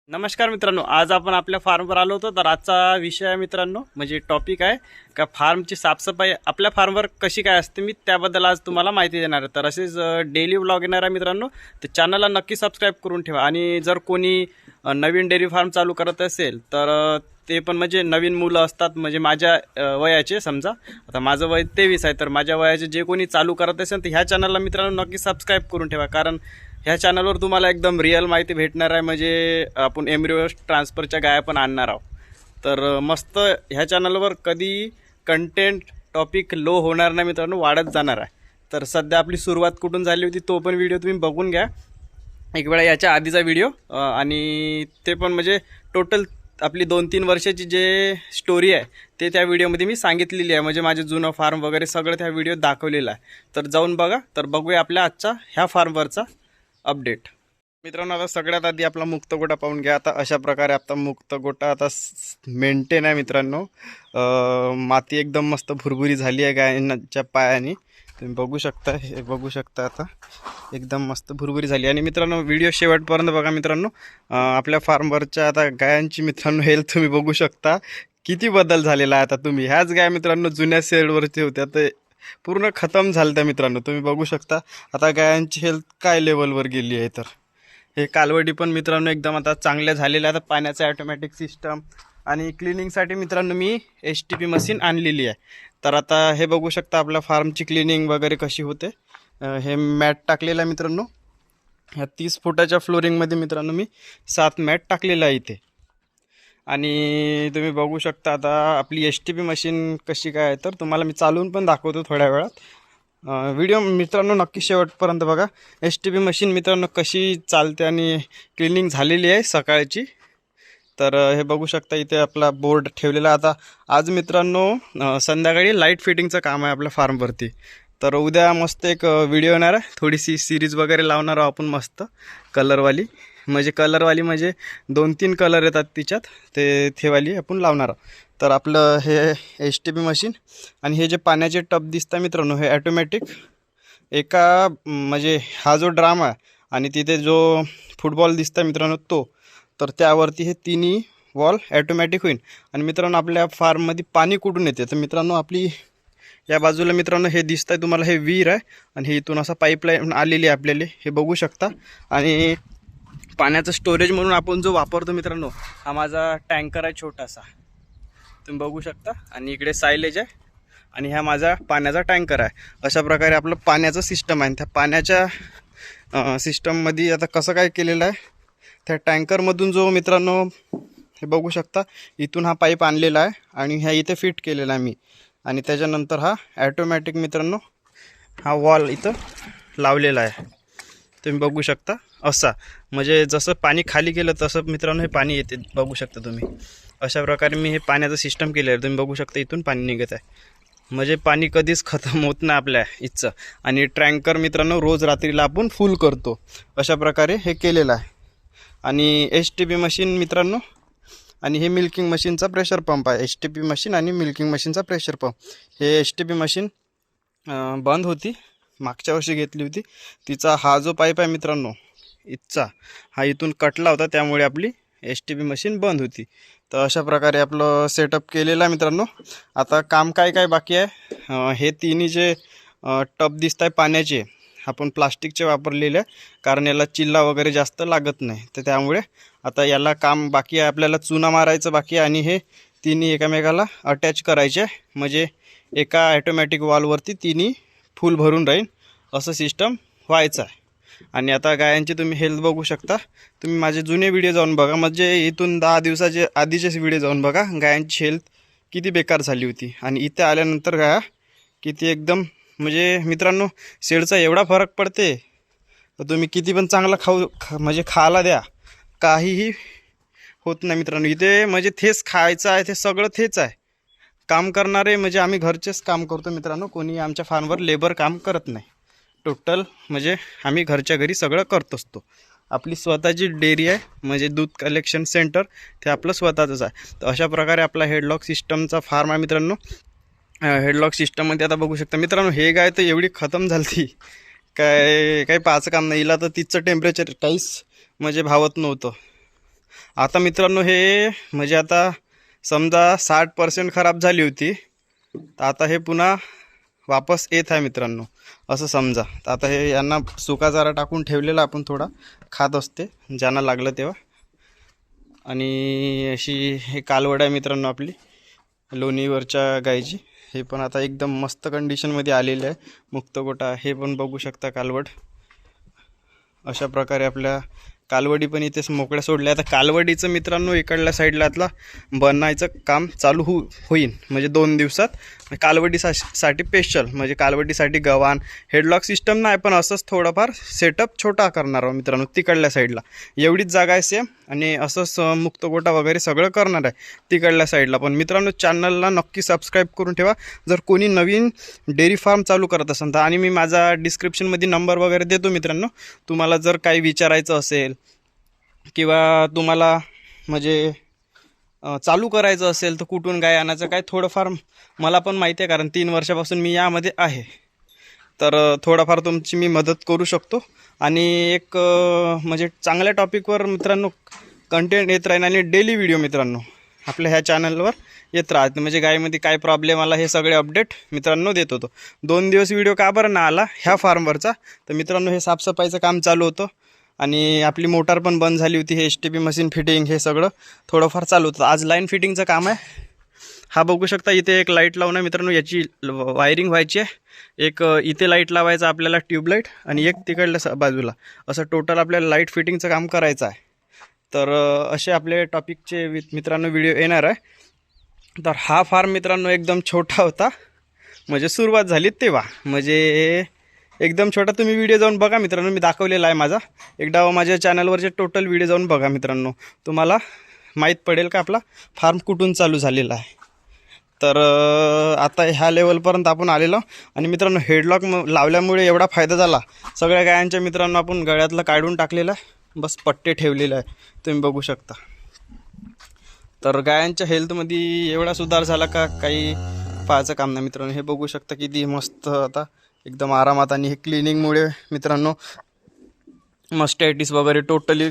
नमस्कार मित्रांनो, आज आपण आपल्या फार्मवर आलो होतो. तर आजचा विषय आहे मित्रांनो, म्हणजे टॉपिक आहे का फार्मची साफसफाई आपल्या फार्मवर कशी काय असते, मी त्याबद्दल आज तुम्हाला माहिती देणार आहे. तर असेच डेली व्लॉग येणार आहे मित्रांनो, तर चॅनलला नक्की सबस्क्राईब करून ठेवा. आणि जर कोणी नवीन डेअरी फार्म चालू करत असेल तर ते पण म्हणजे नवीन मुलं असतात, म्हणजे माझ्या वयाचे, समजा आता माझं वय 23 आहे, तर माझ्या वयाचे जे कोणी चालू करत असेल तर ह्या चॅनलला मित्रांनो नक्की सबस्क्राईब करून ठेवा. कारण ह्या चॅनलवर तुम्हाला एकदम रिअल माहिती भेटणार आहे. म्हणजे आपण एम्ब्रियो ट्रान्सफरच्या गाया पण आणणार आहोत. तर मस्त ह्या चॅनलवर कधी कंटेंट टॉपिक लो होणार नाही मित्रांनो, वाढत जाणार आहे. तर सध्या आपली सुरुवात कुठून झाली होती तो पण व्हिडिओ तुम्ही बघून घ्या एक वेळा, याच्या आधीचा व्हिडिओ. आणि ते पण म्हणजे टोटल आपली 2-3 वर्षाची जे स्टोरी आहे ते त्या व्हिडिओमध्ये मी सांगितलेली आहे. म्हणजे माझे जुनं फार्म वगैरे सगळं त्या व्हिडिओत दाखवलेलं आहे. तर जाऊन बघा. तर बघूया आपल्या आजचा ह्या फार्मवरचा अपडेट. मित्रांनो, आता सगळ्यात आधी आपला मुक्त गोटा पाहून घ्या. आता अशा प्रकारे आपला मुक्त गोटा आता मेंटेन आहे मित्रांनो. माती एकदम मस्त भुरभुरी झाली आहे गायांच्या पायाने, तुम्ही बघू शकता. हे बघू शकता, आता एकदम मस्त भुरभुरी झाली. आणि मित्रांनो, व्हिडिओ शेवटपर्यंत बघा मित्रांनो. आपल्या फार्मवरच्या आता गायांची मित्रांनो हेल्थ तुम्ही बघू शकता, किती बदल झालेला आहे. आता तुम्ही ह्याच गाय मित्रांनो जुन्या शेडवरती होत्या, तर पूर्ण खतम झालं त्या मित्रांनो. तुम्ही बघू शकता आता गायांची हेल्थ काय लेवलवर गेली आहे. तर हे कालवडी पण मित्रांनो एकदम आता चांगल्या झालेल्या. आता पाण्याचं ॲटोमॅटिक सिस्टम आणि क्लिनिंगसाठी मित्रांनो मी HTP मशीन आणलेली आहे. तर आता हे बघू शकता आपल्या फार्मची क्लिनिंग वगैरे कशी होते. हे मॅट टाकलेलं आहे मित्रांनो. ह्या 30 फुटाच्या फ्लोरिंगमध्ये मित्रांनो मी 7 मॅट टाकलेलं आहे इथे. आणि तुम्ही बघू शकता आता आपली HTP मशीन कशी काय आहे, तर तुम्हाला मी चालवून पण दाखवतो थोड्या वेळात. व्हिडिओ मित्रांनो नक्की शेवटपर्यंत बघा. HTP मशीन मित्रांनो कशी चालते आणि क्लिनिंग झालेली आहे सकाळची. तर हे बघू शकता इथे आपला बोर्ड ठेवलेला. आता आज मित्रांनो संध्याकाळी लाईट फिटिंगचं काम आहे आपल्या फार्मवरती. तर उद्या मस्त एक व्हिडिओ येणार आहे, थोडीशी सिरीज वगैरे लावणार आहोत आपण मस्त कलरवाली. कलरवाली म्हणजे 2-3 कलर येतात तिच्यात, ते वाली आपण लावणार आहोत. तर आपलं हे HTP मशीन आणि हे जे पाण्याचे टब दिसतं मित्रांनो, हे ॲटोमॅटिक एका म्हणजे हा जो ड्राम आहे आणि तिथे जो फुटबॉल दिसतं मित्रांनो तो, तर त्यावरती हे तिन्ही वॉल ॲटोमॅटिक होईल. आणि मित्रांनो, आपल्या फार्ममध्ये पाणी कुठून येते, तर मित्रांनो आपली या बाजूला मित्रांनो हे दिसतं आहे तुम्हाला, हे विहीर आहे. आणि हे इथून असं पाईपलाईन आलेली आहे आपल्याला, हे बघू शकता. आणि पाण्याचं स्टोरेज म्हणून आपण जो वापरतो मित्रांनो, हा माझा टँकर आहे छोटासा, तुम्ही बघू शकता. आणि इकडे सायलेज आहे आणि हा माझा पाण्याचा टँकर आहे. अशा प्रकारे आपलं पाण्याचं सिस्टम आहे. त्या पाण्याच्या सिस्टममध्ये आता कसं काय केलेलं आहे, त्या टँकरमधून जो मित्रांनो हे बघू शकता, इथून हा पाईप आणलेला आहे आणि ह्या इथे फिट केलेला आहे मी. आणि त्याच्यानंतर हा ॲटोमॅटिक मित्रांनो हा वॉल इथं लावलेला आहे, तुम्ही बघू शकता. असा म्हणजे जसं पाणी खाली गेलं तसं मित्रांनो हे पाणी येते, बघू शकता तुम्ही. अशा प्रकारे मी हे पाण्याचं सिस्टम केलं आहे, तुम्ही बघू शकता. इथून पाणी निघत आहे, म्हणजे पाणी कधीच खतम होत नाही आपल्या इथचं. आणि टँकर मित्रांनो रोज रात्रीला आपण फुल करतो, अशा प्रकारे हे केलेलं आहे. आणि HTP मशीन मित्रांनो, आणि हे मिल्किंग मशीनचा प्रेशर पंप आहे. HTP मशीन आणि मिल्किंग मशीनचा प्रेशर पंप. हे HTP मशीन बंद होती, मागच्या वर्षी घेतली होती. तिचा हा जो पाईप आहे मित्रांनो इथचा, हा इथून कटला होता, त्यामुळे आपली HTP मशीन बंद होती. तर अशा प्रकारे आपलं सेटअप केलेलं आहे मित्रांनो. आता काम काय काय बाकी आहे, हे तिन्ही जे टब दिसत आहे पाण्याचे, आपण प्लास्टिकचे वापरलेले आहे, कारण याला चिल्ला वगैरे जास्त लागत नाही. तर त्यामुळे आता याला काम बाकी आहे, आपल्याला चुना मारायचं बाकी आहे. आणि हे तिन्ही एकमेकाला अटॅच करायचे, म्हणजे एका ॲटोमॅटिक वॉलवरती तिन्ही फुल भरून राहील, असं सिस्टम व्हायचं आहे. आणि आता गायांची तुम्ही हेल्थ बघू शकता. तुम्ही माझे जुने व्हिडिओ जाऊन बघा, म्हणजे इथून 10 दिवसाचे आधीचेच व्हिडिओ जाऊन बघा, गायांची हेल्थ किती बेकार झाली होती. आणि इथे आल्यानंतर गाया किती एकदम, म्हणजे मित्रांनो शेडचा एवढा फरक पडते. तर तुम्ही किती पण चांगला म्हणजे खायला द्या, काहीही होत नाही मित्रांनो. इथे म्हणजे तेच खायचं आहे, ते सगळं तेच आहे. काम करणारे म्हणजे आम्ही घरचेच काम करतो मित्रांनो, कोणी आमच्या फार्मवर लेबर काम करत नाही. टोटल म्हणजे आम्ही घरच्या घरी सगळं करत असतो. आपली स्वतःची डेअरी आहे, म्हणजे दूध कलेक्शन सेंटर, ते आपलं स्वतःचंच आहे. तर अशा प्रकारे आपला हेडलॉक सिस्टमचा फार्म आहे मित्रांनो. हेडलॉक सिस्टममध्ये आता बघू शकता मित्रांनो, हे गाय तर एवढी खतम झाली काय काही पाहायचं काम नाही. हिला तर तिचं टेम्परेचर काहीच म्हणजे भावत नव्हतं. आता मित्रांनो हे म्हणजे आता समजा 60% खराब झाली होती, तर आता हे पुन्हा वापस येत आहे मित्रांनो, असं समजा. तर आता हे यांना सुका चारा टाकून ठेवलेला आपण थोडा खात असते ज्यांना लागलं तेव्हा. आणि अशी हे कालवड आहे मित्रांनो आपली लोणीवरच्या गायची. हे पण आता एकदम मस्त कंडिशनमध्ये आलेलं आहे. मुक्तगोटा हे पण बघू शकता कालवड. अशा प्रकारे आपल्या कालवडी पण इथेच मोकळ्या सोडल्या. आता कालवडीचं मित्रांनो इकडल्या साईडला आतला बनायचं काम चालू होईल म्हणजे 2 दिवसात. कालवडीसाठी स्पेशल म्हणजे कालवडीसाठी गव्हाण हेडलॉक सिस्टम नाही, पण असंच थोडंफार सेटअप छोटा करणार आहोत मित्रांनो तिकडल्या साईडला. एवढीच जागा आहे सेम, आणि असंच मुक्तगोटा वगैरे सगळं करणार आहे तिकडल्या साईडला. पण मित्रांनो चॅनलला नक्की सबस्क्राईब करून ठेवा जर कोणी नवीन डेअरी फार्म चालू करत असेल तर. आणि मी माझा डिस्क्रिप्शनमध्ये नंबर वगैरे देतो मित्रांनो. तुम्हाला जर काही विचारायचं असेल किंवा तुम्हाला म्हणजे चालू करायचं असेल तर कुठून गाय आणायचं काय थोडंफार मला पण माहिती आहे, कारण 3 वर्षापासून मी यामध्ये आहे. तर थोडाफार तुमची मी मदत करू शकतो. आणि एक म्हणजे चांगल्या टॉपिकवर मित्रांनो कंटेंट येत राहील, आणि डेली व्हिडिओ मित्रांनो आपल्या ह्या चॅनलवर येत राहते. म्हणजे गायमध्ये काय प्रॉब्लेम आला हे सगळे अपडेट मित्रांनो देत होतो. 2 दिवस व्हिडिओ का बरं ना आला ह्या फार्मवरचा, तर मित्रांनो हे साफसफाईचं काम चालू होतं आणि आपली मोटार पण बंद झाली होती. हे HTP मशीन फिटिंग हे सगळं थोडंफार चालू होतं. आज लाईन फिटिंगचं काम आहे. हा बघू शकता इथे एक लाईट लावून आहे मित्रांनो, याची वायरिंग व्हायची आहे. एक इथे लाईट लावायचं आपल्याला ट्यूबलाईट, आणि एक तिकडल्या बाजूला, असं टोटल आपल्याला लाईट फिटिंगचं काम करायचं आहे. तर असे आपले टॉपिकचे मित्रांनो व्हिडिओ येणार आहे. तर हा फार्म मित्रांनो एकदम छोटा होता, म्हणजे सुरुवात झाली तेव्हा, म्हणजे एकदम छोटा. तुम्ही व्हिडिओ जाऊन बघा मित्रांनो, मी दाखवलेला आहे माझा. एकदा माझ्या चॅनलवरचे टोटल व्हिडिओ जाऊन बघा मित्रांनो, तुम्हाला माहीत पडेल का आपला फार्म कुठून चालू झालेला आहे. तर आता ह्या लेवलपर्यंत आपण आलेलो. आणि मित्रांनो हेडलॉक लावल्यामुळे एवढा फायदा झाला, सगळ्या गायांच्या मित्रांनो आपण गळ्यातलं काढून टाकलेलं आहे, बस पट्टे ठेवलेले आहे तुम्ही बघू शकता. तर गायांच्या हेल्थमध्ये एवढा सुधार झाला का काही पाहायचं काम नाही मित्रांनो. हे बघू शकता किती मस्त आता एकदम आरामात. आणि हे क्लिनिंगमुळे मित्रांनो मस्टॅटिस वगैरे टोटली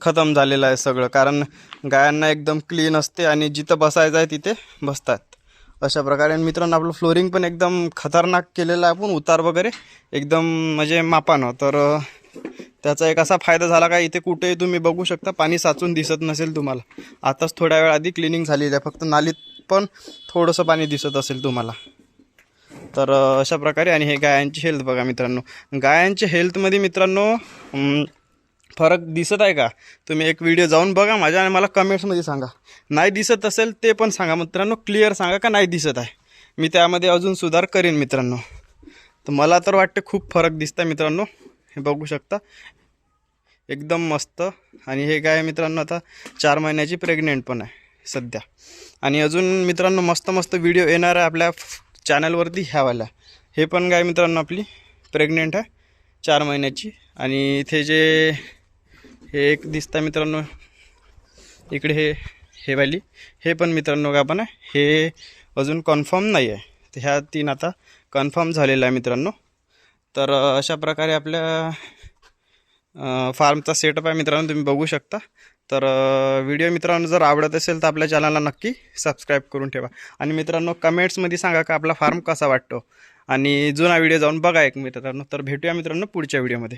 खतम झालेलं आहे सगळं, कारण गायांना एकदम क्लीन असते आणि जिथं बसायचं आहे तिथे बसतात अशा प्रकारे. मित्रांनो आपलं फ्लोरिंग पण एकदम खतरनाक केलेलं आहे आपण, उतार वगैरे एकदम म्हणजे मापानं. तर त्याचा एक असा फायदा झाला का इथे कुठेही तुम्ही बघू शकता पाणी साचून दिसत नसेल तुम्हाला. आताच थोड्या वेळ आधी क्लिनिंग झालेली आहे, फक्त नालीत पण थोडंसं पाणी दिसत असेल तुम्हाला. तर अशा प्रकारे. आणि हे गायांची हेल्थ बघा मित्रांनो, गायांच्या हेल्थमध्ये मित्रांनो फरक दिसत आहे का? तुम्ही एक व्हिडिओ जाऊन बघा माझ्या, आणि मला कमेंट्समध्ये सांगा. नाही दिसत असेल ते पण सांगा मित्रांनो, क्लिअर सांगा का नाही दिसत आहे. मी त्यामध्ये अजून सुधार करेन मित्रांनो. तर मला तर वाटते खूप फरक दिसतं मित्रांनो. हे बघू शकता एकदम मस्त. आणि हे गाय मित्रांनो आता 4 महिन्याची प्रेग्नेंट पण आहे सध्या. आणि अजून मित्रांनो मस्त मस्त व्हिडिओ येणार आहे आपल्या चॅनलवरती ह्यावाला. हे पण गाय मित्रांनो आपली प्रेग्नेंट आहे 4 महिन्याची. आणि इथे जे हे एक दिसतं मित्रांनो इकडे, हे वाली, हे पण मित्रांनो का पण आहे. हे अजून कन्फर्म नाही आहे, तर ह्या 3 आता कन्फर्म झालेलं आहे मित्रांनो. तर अशा प्रकारे आपल्या फार्मचा सेटअप आहे मित्रांनो, तुम्ही बघू शकता. तर व्हिडिओ मित्रांनो जर आवडत असेल तर आपल्या चॅनलला नक्की सबस्क्राईब करून ठेवा. आणि मित्रांनो कमेंट्समध्ये सांगा का आपला फार्म कसा वाटतो, आणि जुना व्हिडिओ जाऊन बघा एक मित्रांनो. तर भेटूया मित्रांनो पुढच्या व्हिडिओमध्ये.